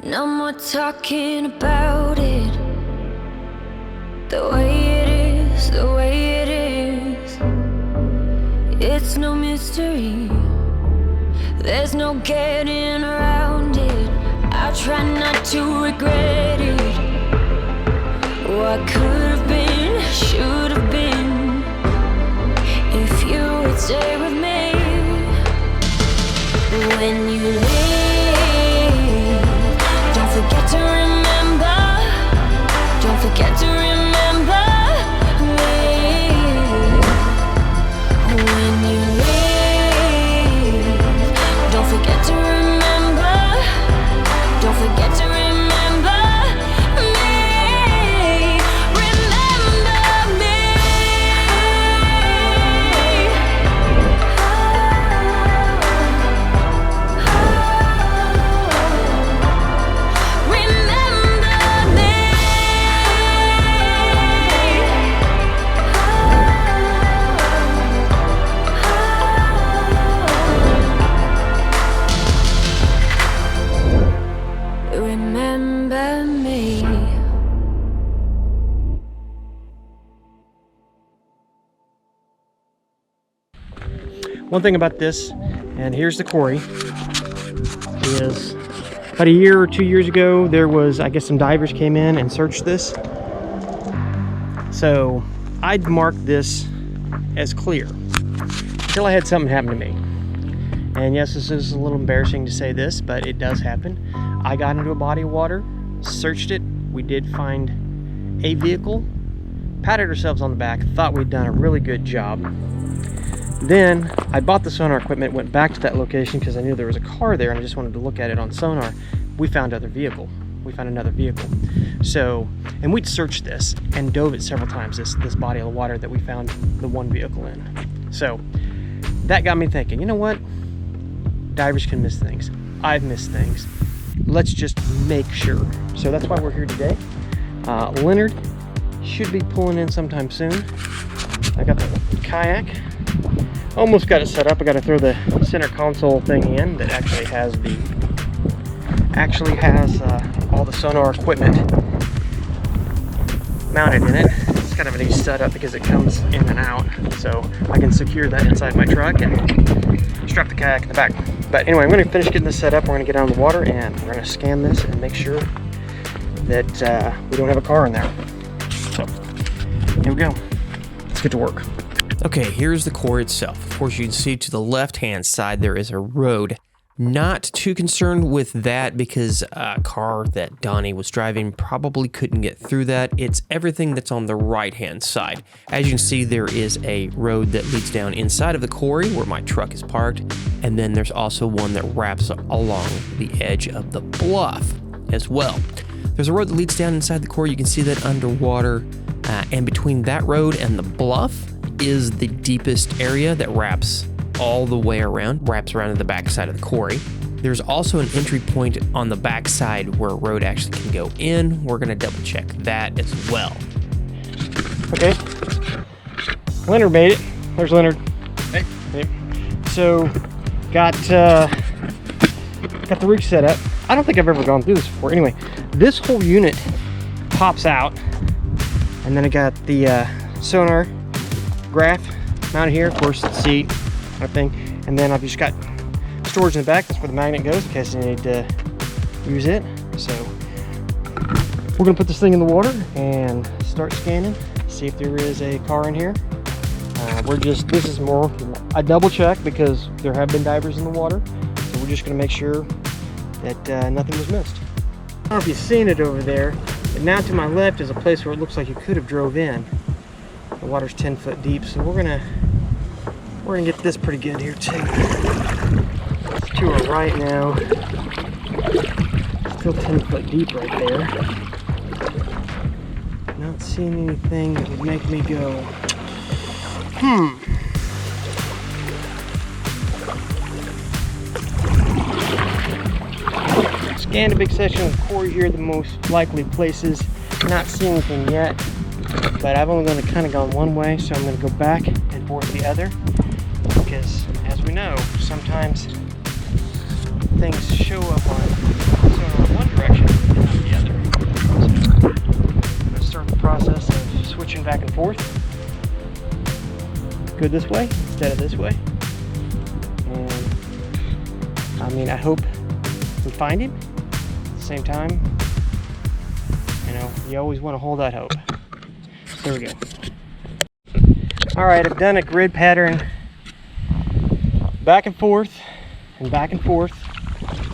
No more talking about it. The way it is, the way it is. It's no mystery. There's no getting around it. I try not to regret it. What could have been, should have been. If you would stay with me. When you leave, don't forget to remember. Don't forget to remember me. When you leave, don't forget to remember. Don't forget to remember me. Remember me. Remember me. One thing about this, and here's the quarry, is about a year or 2 years ago, there was, I guess, some divers came in and searched this. So I'd marked this as clear until I had something happen to me. And yes, this is a little embarrassing to say this, but it does happen. I got into a body of water, searched it. We did find a vehicle, patted ourselves on the back, thought we'd done a really good job. Then I bought the sonar equipment, went back to that location because I knew there was a car there and I just wanted to look at it on sonar. We found another vehicle. So, and we'd searched this and dove it several times, this body of water that we found the one vehicle in. So that got me thinking, you know what? Divers can miss things. I've missed things. Let's just make sure. So that's why we're here today. Leonard should be pulling in sometime soon. I got the kayak. Almost got it set up. I got to throw the center console thing in that actually has all the sonar equipment mounted in it. It's kind of an easy setup because it comes in and out, so I can secure that inside my truck and strap the kayak in the back. But anyway, I'm going to finish getting this set up. We're going to get out of the water and we're going to scan this and make sure that we don't have a car in there. So here we go. Let's get to work. Okay, here's the core itself. Of course, you can see to the left-hand side there is a road. Not too concerned with that because a car that Donnie was driving probably couldn't get through that. It's everything that's on the right-hand side. As you can see, there is a road that leads down inside of the quarry where my truck is parked, and then there's also one that wraps along the edge of the bluff as well. There's a road that leads down inside the quarry. You can see that underwater, and between that road and the bluff is the deepest area that wraps all the way around, wraps around to the back side of the quarry. There's also an entry point on the back side where a road actually can go in. We're gonna double check that as well. Okay, Leonard made it. There's Leonard. Hey. Hey. So, got the rig set up. I don't think I've ever gone through this before. Anyway, this whole unit pops out, and then I got the sonar graph mounted here, of course, the seat kind of thing, and then I've just got storage in the back. That's where the magnet goes in case I need to use it. So we're gonna put this thing in the water and start scanning, see if there is a car in here. This is more a double check because there have been divers in the water, so we're just gonna make sure that nothing was missed. I don't know if you've seen it over there, but now to my left is a place where it looks like you could have drove in. The water's 10 foot deep, so we're gonna get this pretty good here too. To our right now, still 10 foot deep right there. Not seeing anything that would make me go, Scanned a big section of the quarry here, the most likely places. Not seeing anything yet. But I've only kind of gone one way, so I'm going to go back and forth the other, because as we know, sometimes things show up on one direction and not the other. So I'm going to start the process of switching back and forth. Go this way instead of this way. And I mean, I hope we find him. At the same time, you know, you always want to hold out hope. There we go. All right, I've done a grid pattern back and forth and back and forth,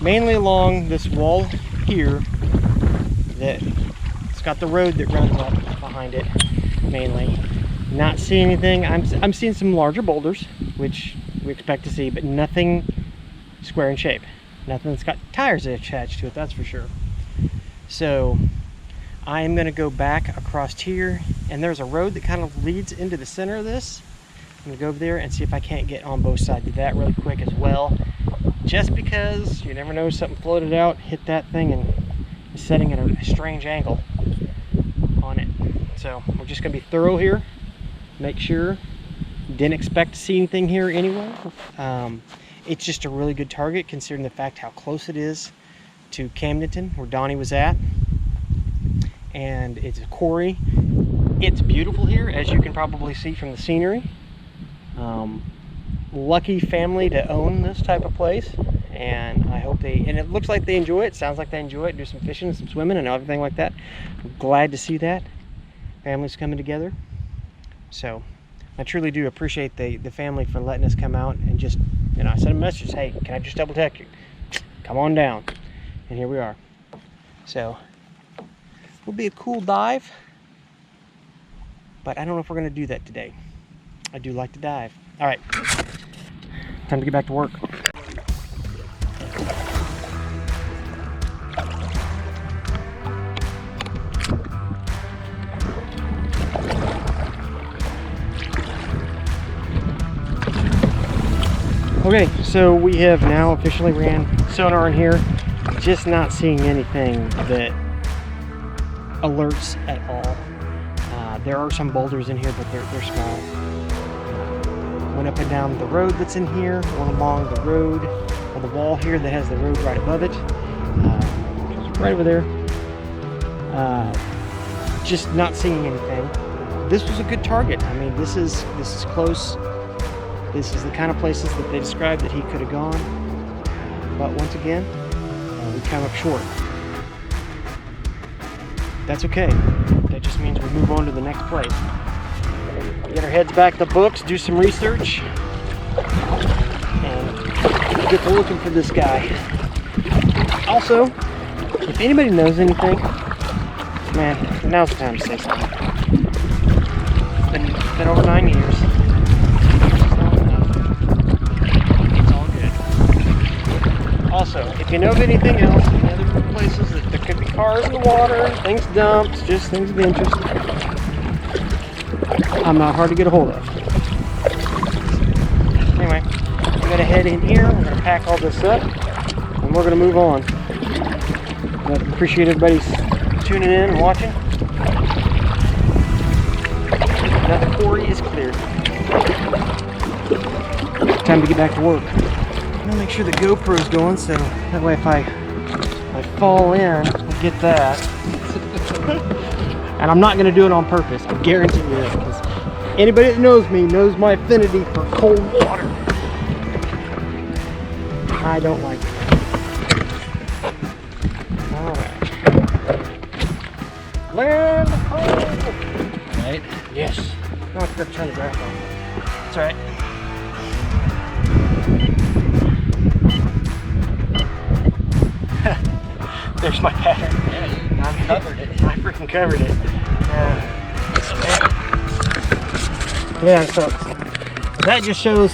mainly along this wall here that it's got the road that runs up behind it, mainly. Not seeing anything. I'm seeing some larger boulders, which we expect to see, but nothing square in shape. Nothing that's got tires attached to it, that's for sure. So I am going to go back across here, and there's a road that kind of leads into the center of this. I'm going to go over there and see if I can't get on both sides of that really quick as well. Just because you never know, something floated out, hit that thing, and is setting at a strange angle on it. So we're just going to be thorough here. Make sure. Didn't expect to see anything here anyway. It's just a really good target considering the fact how close it is to Camden, where Donnie was at. And it's a quarry. It's beautiful here, as you can probably see from the scenery. Lucky family to own this type of place, and I hope and it looks like they enjoy it. Sounds like they enjoy it. Do some fishing and some swimming and everything like that. I'm glad to see that families coming together. So I truly do appreciate the family for letting us come out and just, you know, I sent a message, hey, can I just double check you? Come on down. And here we are. So it'll be a cool dive, but I don't know if we're going to do that today. I do like to dive. All right, time to get back to work. Okay, so we have now officially ran sonar in here. Just not seeing anything that alerts at all. There are some boulders in here, but they're small. Went up and down the road that's in here, one along the road, or the wall here that has the road right above it, right over there. Just not seeing anything. This was a good target. I mean, this is close. This is the kind of places that they described that he could have gone. But once again, we come up short. That's okay. That just means we move on to the next place. Get our heads back to the books, do some research, and get to looking for this guy. Also, if anybody knows anything, man, now's the time to say something. It's been over 9 years. It's all good. Also, if you know of anything else, any other places that there could be cars in the water, things dumped, just things of interest, I'm not hard to get a hold of. Anyway, we gotta head in here. We're gonna pack all this up, and we're gonna move on. But appreciate everybody's tuning in and watching. Now the quarry is cleared. Time to get back to work. I'm gonna make sure the GoPro's going, so that way if I fall in, I'll get that. And I'm not gonna do it on purpose. I guarantee you that, because anybody that knows me knows my affinity for cold water. I don't like it. Alright. Land ho! Right? Yes. No, I forgot to turn the graph on. It's alright. There's my pattern. Yeah, I covered it. I freaking covered it. Yeah, so that just shows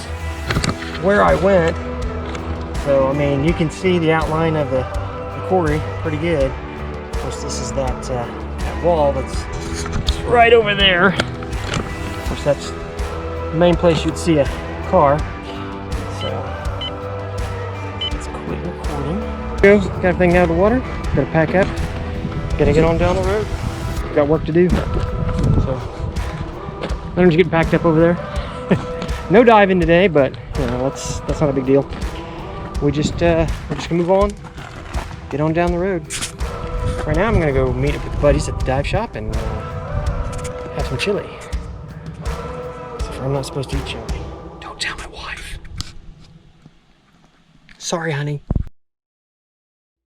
where I went. So, I mean, you can see the outline of the quarry pretty good. Of course, this is that wall that's right over there. Of course, that's the main place you'd see a car. So, let's quit recording. Got everything out of the water. Gotta pack up. Gotta get on down the road. Got work to do. So, Leonard's getting packed up over there. No diving today, but you know that's not a big deal. We're just gonna move on. get on down the road. Right now I'm gonna go meet up with buddies at the dive shop and have some chili. Except for I'm not supposed to eat chili. Don't tell my wife. Sorry, honey.